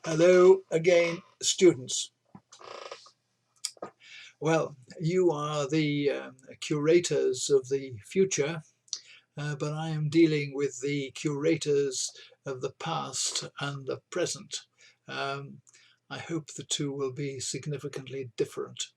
Hello again, students. Well, you are the curators of the future, but I am dealing with the curators of the past and the present. Um, I hope the two will be significantly different.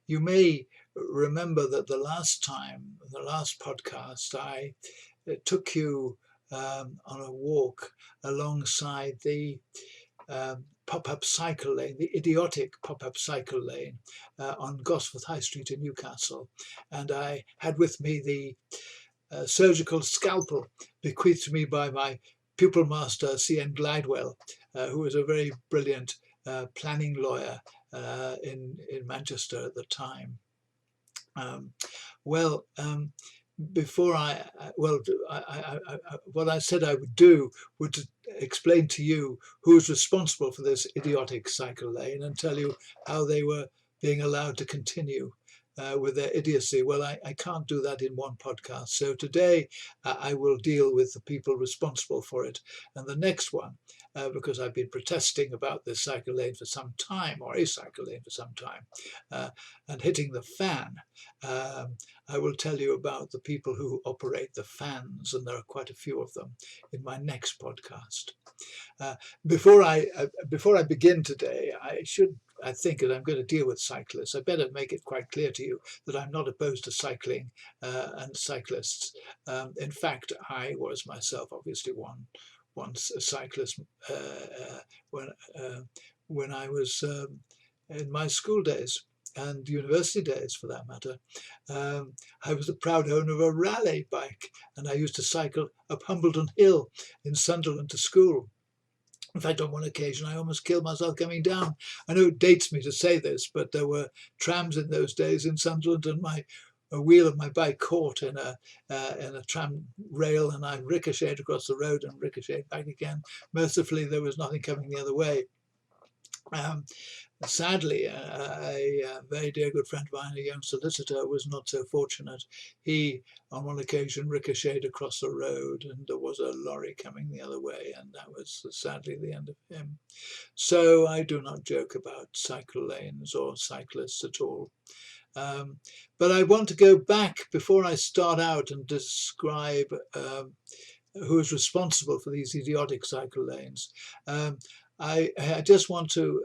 You may remember that the last podcast, I took you on a walk alongside the pop-up cycle lane, the idiotic pop-up cycle lane on Gosforth High Street in Newcastle. And I had with me the surgical scalpel bequeathed to me by my pupil master, C.N. Glidewell, who was a very brilliant planning lawyer in Manchester at the time. Before what I said I would do would to explain to you who's responsible for this idiotic cycle lane and tell you how they were being allowed to continue with their idiocy. Well, I can't do that in one podcast. So today I will deal with the people responsible for it. And the next one, because I've been protesting about this cycle lane for some time, or a cycle lane for some time, and hitting the fan, I will tell you about the people who operate the fans, and there are quite a few of them in my next podcast. Before I begin today, I think that I'm going to deal with cyclists. I better make it quite clear to you that I'm not opposed to cycling and cyclists. In fact, I was myself obviously once a cyclist when I was in my school days and university days for that matter. I was the proud owner of a rally bike, and I used to cycle up Humbledon Hill in Sunderland to school. In fact, on one occasion, I almost killed myself coming down. I know it dates me to say this, but there were trams in those days in Sunderland, and a wheel of my bike caught in a tram rail, and I ricocheted across the road and ricocheted back again. Mercifully, there was nothing coming the other way. Sadly, a very dear good friend of mine, a young solicitor, was not so fortunate. He, on one occasion, ricocheted across the road, and there was a lorry coming the other way, and that was sadly the end of him. So I do not joke about cycle lanes or cyclists at all. But I want to go back before I start out and describe who is responsible for these idiotic cycle lanes. I just want to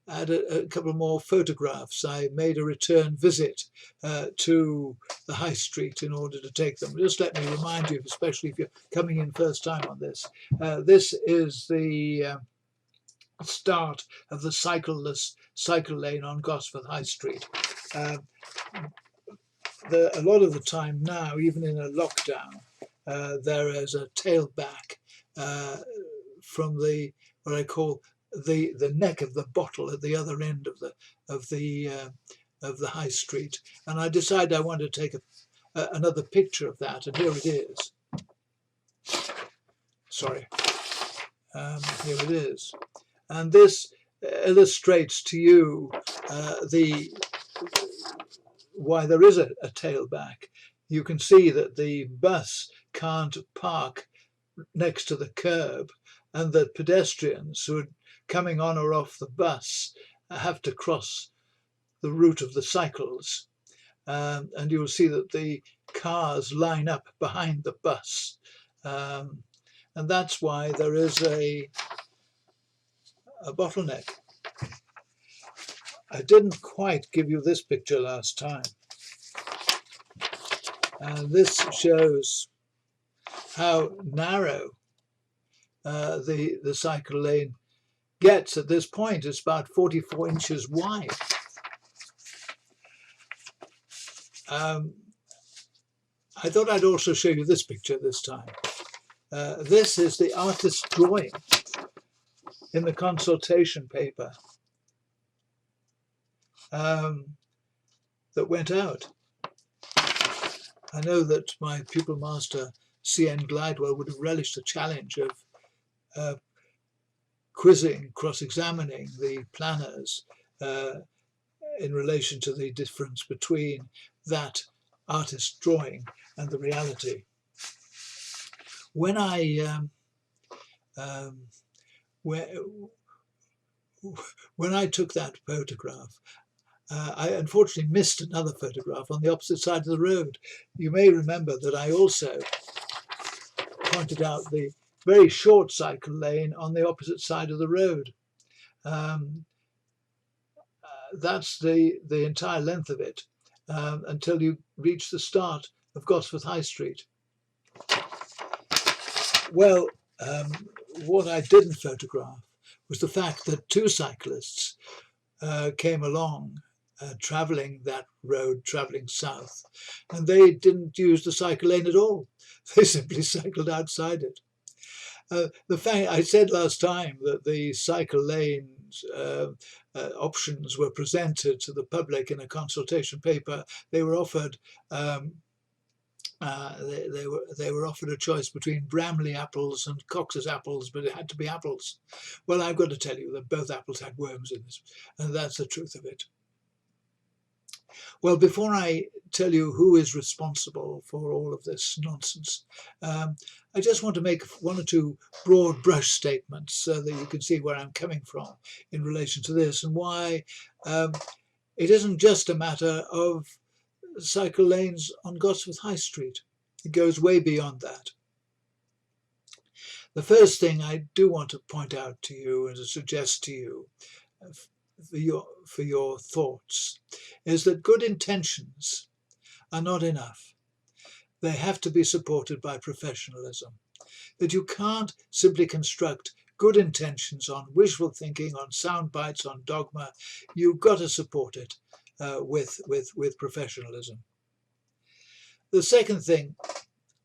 add a couple more photographs. I made a return visit to the high street in order to take them. Just let me remind you, especially if you're coming in first time on this, this is the start of the cycleless cycle lane on Gosforth High Street. A lot of the time now, even in a lockdown, there is a tailback from what I call the neck of the bottle at the other end of the high street, and I decided I wanted to take another picture of that, and here it is. Sorry, here it is, and this illustrates to you why there is a tailback. You can see that the bus can't park next to the curb, and that pedestrians who are coming on or off the bus have to cross the route of the cycles. And you'll see that the cars line up behind the bus. And that's why there is a bottleneck. I didn't quite give you this picture last time. And this shows how narrow the cycle lane gets at this point. It's about 44 inches wide. I thought I'd also show you this picture this time. This is the artist's drawing in the consultation paper that went out. I know that my pupil master, C.N. Glidewell, would have relished the challenge of quizzing, cross-examining the planners in relation to the difference between that artist's drawing and the reality. When I Um, where, when I took that photograph, I unfortunately missed another photograph on the opposite side of the road. You may remember that I also pointed out the very short cycle lane on the opposite side of the road. That's the entire length of it until you reach the start of Gosforth High Street. Well, what I didn't photograph was the fact that two cyclists came along travelling that road, travelling south, and they didn't use the cycle lane at all. They simply cycled outside it. The fact I said last time that the cycle lanes options were presented to the public in a consultation paper. They were offered they were offered a choice between Bramley apples and Cox's apples, but it had to be apples. Well, I've got to tell you that both apples had worms in it, and that's the truth of it. Well, before I tell you who is responsible for all of this nonsense, I just want to make one or two broad brush statements so that you can see where I'm coming from in relation to this and why it isn't just a matter of cycle lanes on Gosforth High Street. It goes way beyond that. The first thing I do want to point out to you and to suggest to you for your thoughts is that good intentions are not enough. They have to be supported by professionalism. That you can't simply construct good intentions on wishful thinking, on sound bites, on dogma. You've got to support it with professionalism. The second thing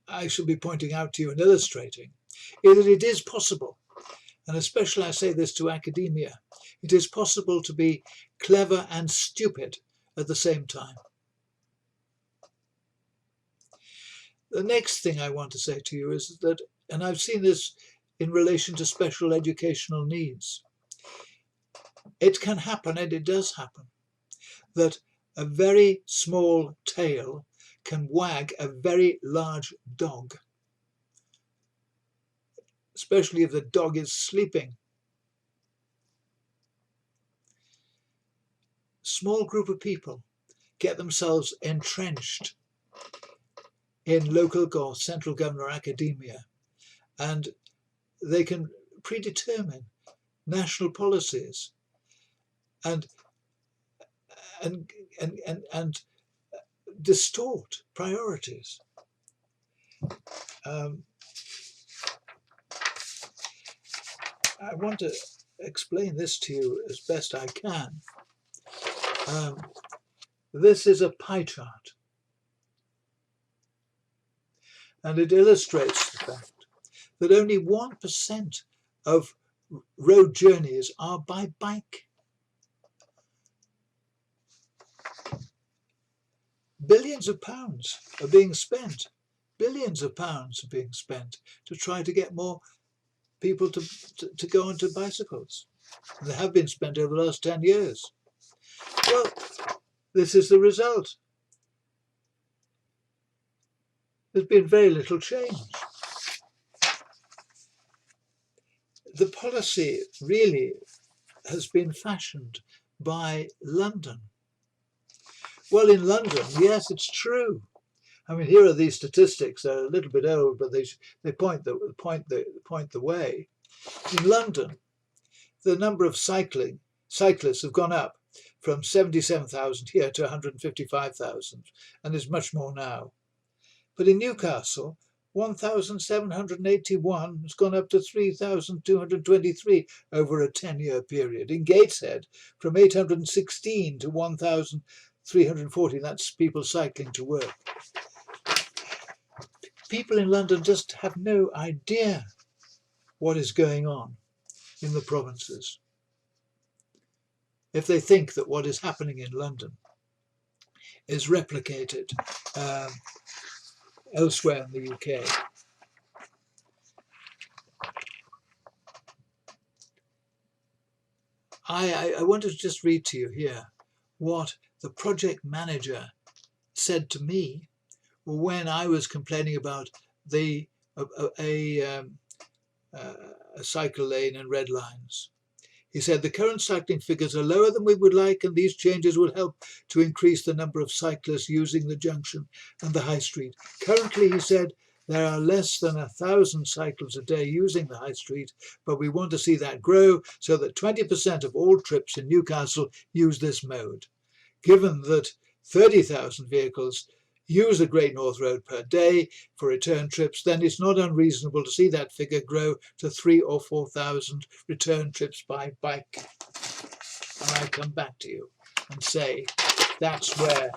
I shall be pointing out to you and illustrating is that it is possible, and especially I say this to academia, it is possible to be clever and stupid at the same time. The next thing I want to say to you is that, and I've seen this in relation to special educational needs, it can happen, and it does happen, that a very small tail can wag a very large dog, especially if the dog is sleeping. Small group of people get themselves entrenched in local or central government or academia, and they can predetermine national policies and distort priorities. I want to explain this to you as best I can. This is a pie chart, and it illustrates the fact that only 1% of road journeys are by bike. Billions of pounds are being spent, billions of pounds are being spent to try to get more people to go onto bicycles. They have been spent over the last 10 years. Well, this is the result. There's been very little change. The policy really has been fashioned by London. Well, in London, yes, it's true. I mean, here are these statistics. They're a little bit old, but they point the way. In London, the number of cyclists have gone up from 77,000 here to 155,000, and there's much more now. But in Newcastle, 1,781 has gone up to 3,223 over a 10-year period. In Gateshead, from 816 to 1,340, that's people cycling to work. People in London just have no idea what is going on in the provinces. If they think that what is happening in London is replicated elsewhere in the UK. I want to just read to you here what the project manager said to me when I was complaining about a cycle lane and red lines. He said the current cycling figures are lower than we would like, and these changes will help to increase the number of cyclists using the junction and the high street. Currently, he said, there are less than 1,000 cycles a day using the high street, but we want to see that grow so that 20% of all trips in Newcastle use this mode. Given that 30,000 vehicles use the Great North Road per day for return trips, then it's not unreasonable to see that figure grow to 3,000 or 4,000 return trips by bike. And I come back to you and say that's where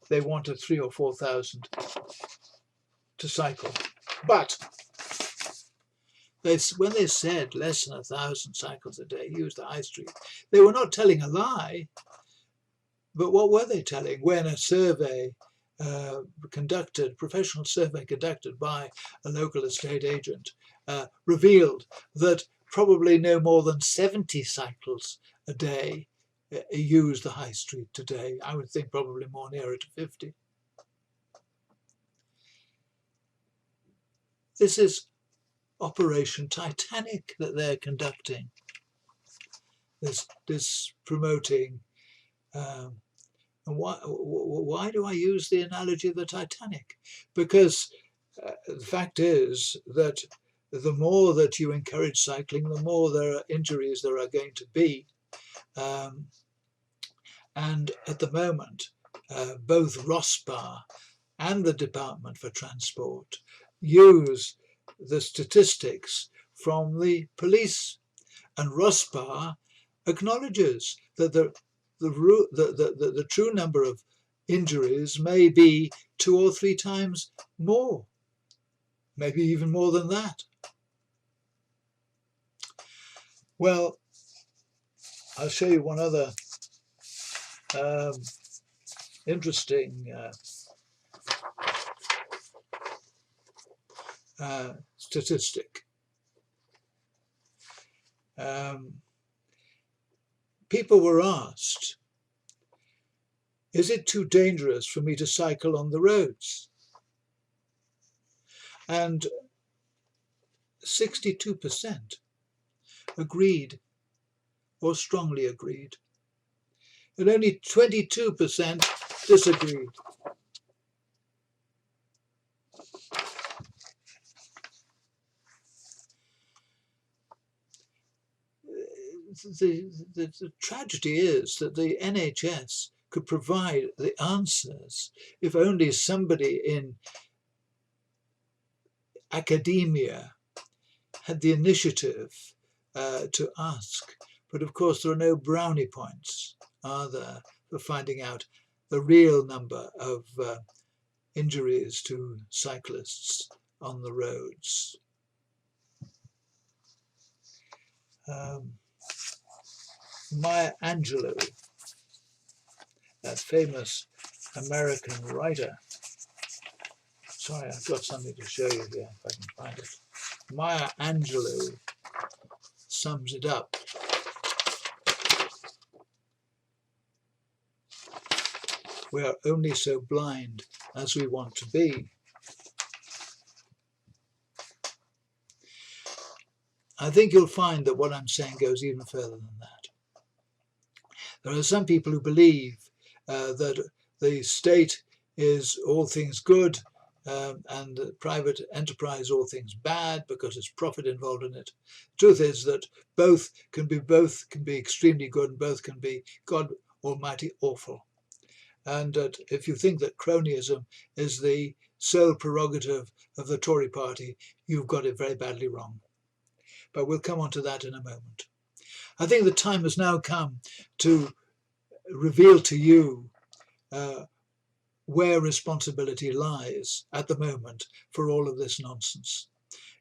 they wanted 3,000 or 4,000 to cycle. But when they said less than 1,000 cycles a day use the high street, they were not telling a lie. But what were they telling when a survey professional survey conducted by a local estate agent revealed that probably no more than 70 cycles a day use the high street today? I would think probably more nearer to 50. This is Operation Titanic that they're conducting. This promoting. And why do I use the analogy of the Titanic? Because the fact is that the more that you encourage cycling, the more there are injuries there are going to be. And at the moment, both RoSPA and the Department for Transport use the statistics from the police. And RoSPA acknowledges that the true number of injuries may be 2 or 3 times more, maybe even more than that. Well, I'll show you one other interesting statistic. People were asked, is it too dangerous for me to cycle on the roads? And 62% agreed or strongly agreed, and only 22% disagreed. The tragedy is that the NHS could provide the answers if only somebody in academia had the initiative to ask. But of course there are no brownie points, are there, for finding out the real number of injuries to cyclists on the roads. Maya Angelou, that famous American writer. Sorry, I've got something to show you here, if I can find it. Maya Angelou sums it up. We are only so blind as we want to be. I think you'll find that what I'm saying goes even further than that. There are some people who believe that the state is all things good and private enterprise all things bad because there's profit involved in it. The truth is that both can be extremely good and both can be God Almighty awful. And if you think that cronyism is the sole prerogative of the Tory party, you've got it very badly wrong. But we'll come on to that in a moment. I think the time has now come to reveal to you where responsibility lies at the moment for all of this nonsense.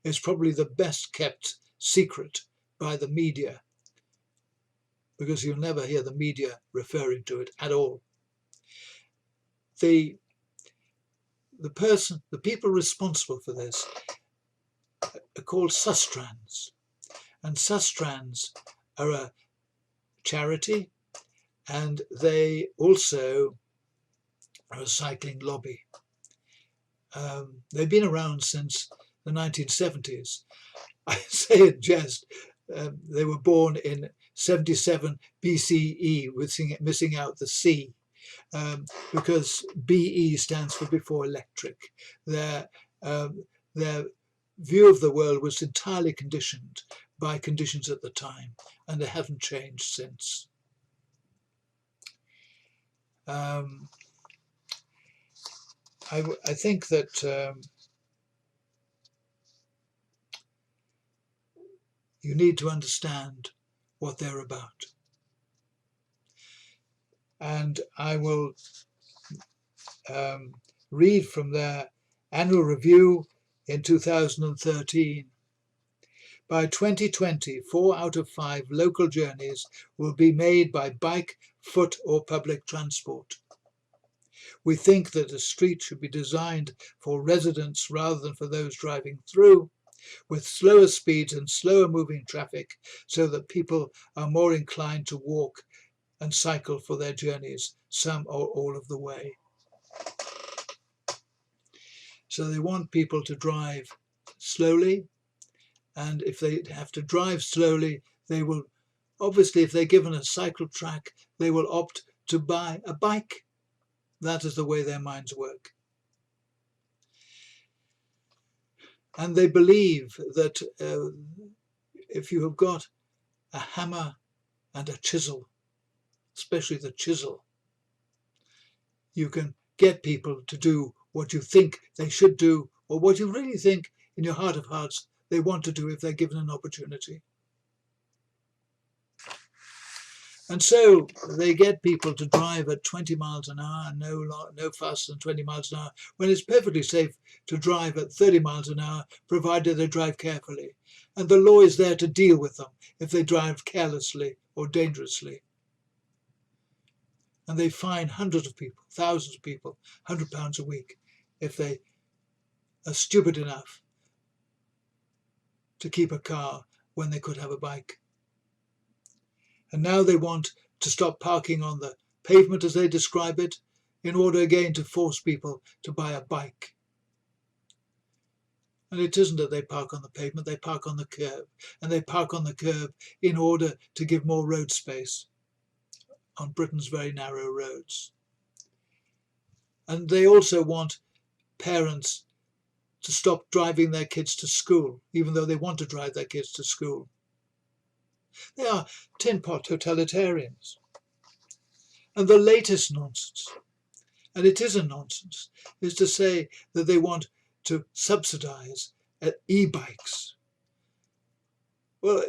It's probably the best kept secret by the media, because you'll never hear the media referring to it at all. The people responsible for this are called Sustrans, and Sustrans are a charity, and they also are a cycling lobby. They've been around since the 1970s, I say in jest, they were born in 77 BCE, missing out the C, because BE stands for before electric. Their, their view of the world was entirely conditioned by conditions at the time, and they haven't changed since. I think that you need to understand what they're about. And I will read from their annual review in 2013. By 2020, 4 out of 5 local journeys will be made by bike, foot or public transport. We think that a street should be designed for residents rather than for those driving through, with slower speeds and slower moving traffic, so that people are more inclined to walk and cycle for their journeys, some or all of the way. So they want people to drive slowly, and if they have to drive slowly, they will, obviously, if they're given a cycle track, they will opt to buy a bike. That is the way their minds work. And they believe that if you have got a hammer and a chisel, especially the chisel, you can get people to do what you think they should do, or what you really think in your heart of hearts they want to do if they're given an opportunity. And so they get people to drive at 20 miles an hour, no faster than 20 miles an hour, when it's perfectly safe to drive at 30 miles an hour, provided they drive carefully. And the law is there to deal with them if they drive carelessly or dangerously. And they fine hundreds of people, thousands of people, £100 a week, if they are stupid enough to keep a car when they could have a bike. And now they want to stop parking on the pavement, as they describe it, in order again to force people to buy a bike. And it isn't that they park on the pavement, they park on the curb. And they park on the curb in order to give more road space on Britain's very narrow roads. And they also want parents to stop driving their kids to school, even though they want to drive their kids to school. They are tin pot totalitarians. And the latest nonsense, and it is a nonsense, is to say that they want to subsidize e-bikes. Well,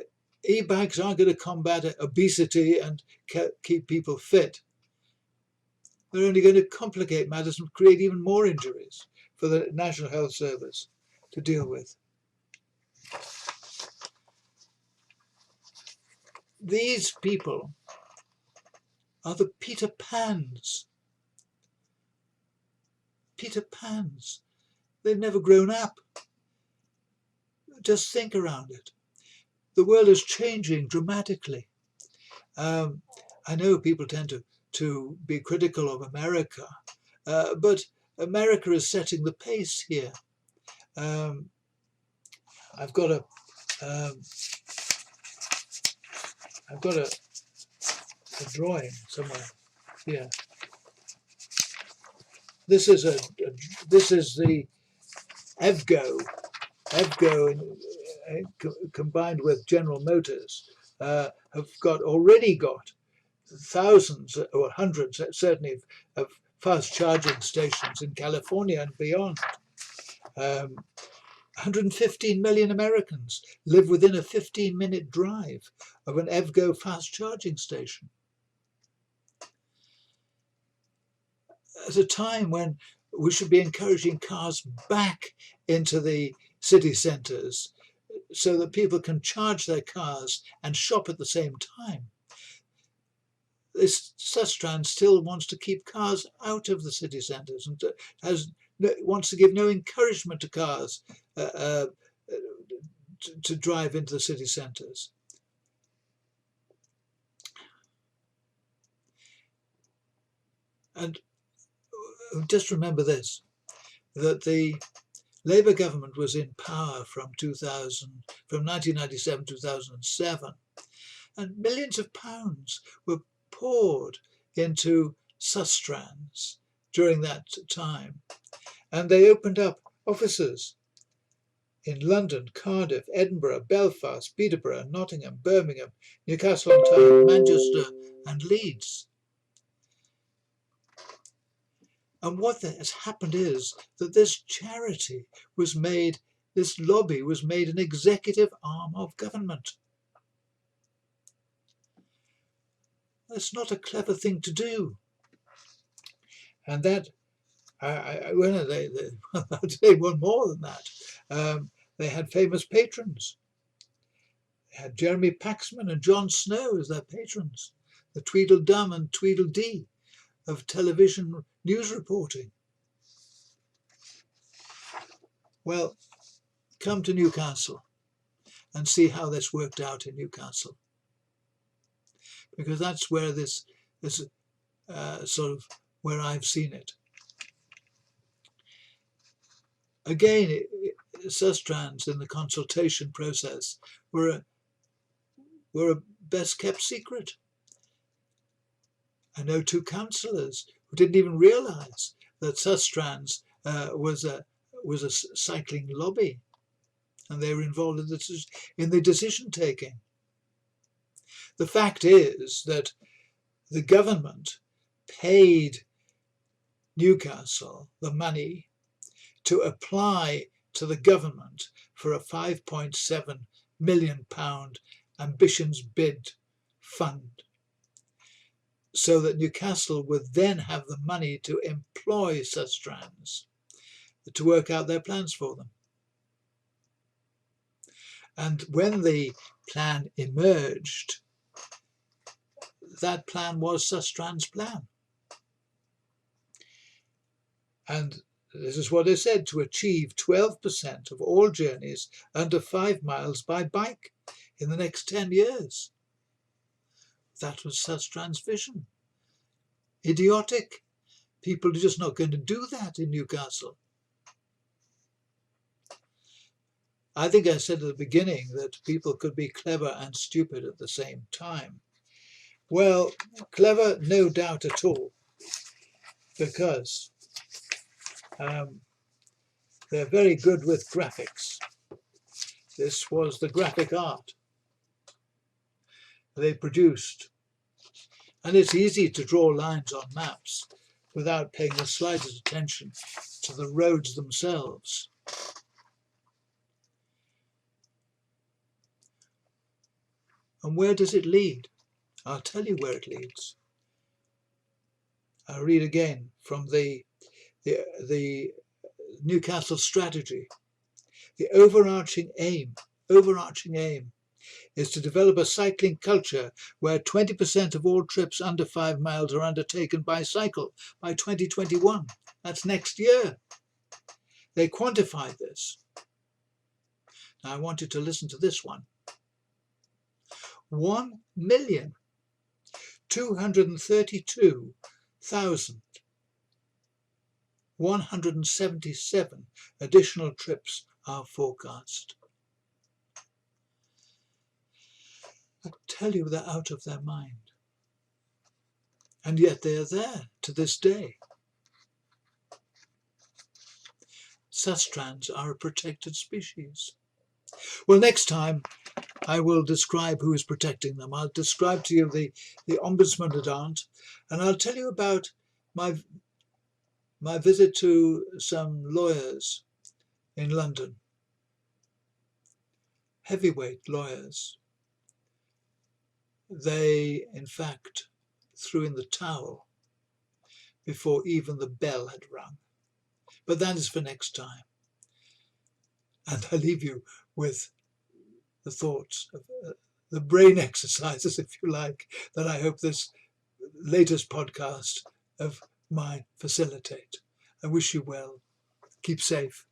e-bikes aren't going to combat obesity and keep people fit. They're only going to complicate matters and create even more injuries for the National Health Service to deal with. These people are the Peter Pans. Peter Pans. They've never grown up. Just think around it. The world is changing dramatically. I know people tend to be critical of America, but America is setting the pace here. I've got a drawing somewhere here. This is the EVGO combined with General Motors have already got thousands or hundreds, certainly, of fast charging stations in California and beyond. 115 million Americans live within a 15-minute drive of an EVGO fast charging station. At a time when we should be encouraging cars back into the city centres so that people can charge their cars and shop at the same time. This Sustrans still wants to keep cars out of the city centres and wants to give no encouragement to cars to drive into the city centres. And just remember this, that the Labour government was in power from 1997 2007, and millions of pounds were poured into Sustrans during that time, and they opened up offices in London, Cardiff, Edinburgh, Belfast, Peterborough, Nottingham, Birmingham, Newcastle on Tyne, Manchester and Leeds. And what has happened is that this charity was made, this lobby was made an executive arm of government. That's not a clever thing to do. And that, I'll say one more than that. They had famous patrons. They had Jeremy Paxman and Jon Snow as their patrons, the Tweedledum and Tweedledee of television news reporting. Well, come to Newcastle and see how this worked out in Newcastle, because that's where this sort of where I've seen it. Again, Sustrans in the consultation process were a best kept secret. I know two councillors who didn't even realise that Sustrans was a cycling lobby, and they were involved in the decision taking. The fact is that the government paid Newcastle the money to apply to the government for a £5.7 million ambitions bid fund, so that Newcastle would then have the money to employ Sustrans to work out their plans for them. And when the plan emerged, that plan was Sustrans' plan. And this is what they said: to achieve 12% of all journeys under 5 miles by bike in the next 10 years. That was Sustrans' vision. Idiotic. People are just not going to do that in Newcastle. I think I said at the beginning that people could be clever and stupid at the same time. Well, clever, no doubt at all, because they're very good with graphics. This was the graphic art they produced. And it's easy to draw lines on maps without paying the slightest attention to the roads themselves. And where does it lead? I'll tell you where it leads. I'll read again from the Newcastle strategy. The overarching aim is to develop a cycling culture where 20% of all trips under 5 miles are undertaken by cycle by 2021. That's next year. They quantified this. Now I want you to listen to this one. 1,232,177 additional trips are forecast. I tell you, they're out of their mind. And yet they are there to this day. Sustrans are a protected species. Well, next time I will describe who is protecting them. I'll describe to you the Ombudsman at Arndt, and I'll tell you about my visit to some lawyers in London, heavyweight lawyers. They, in fact, threw in the towel before even the bell had rung. But that is for next time. And I leave you with the thoughts of the brain exercises, if you like, that I hope this latest podcast of mine facilitate. I wish you well. Keep safe.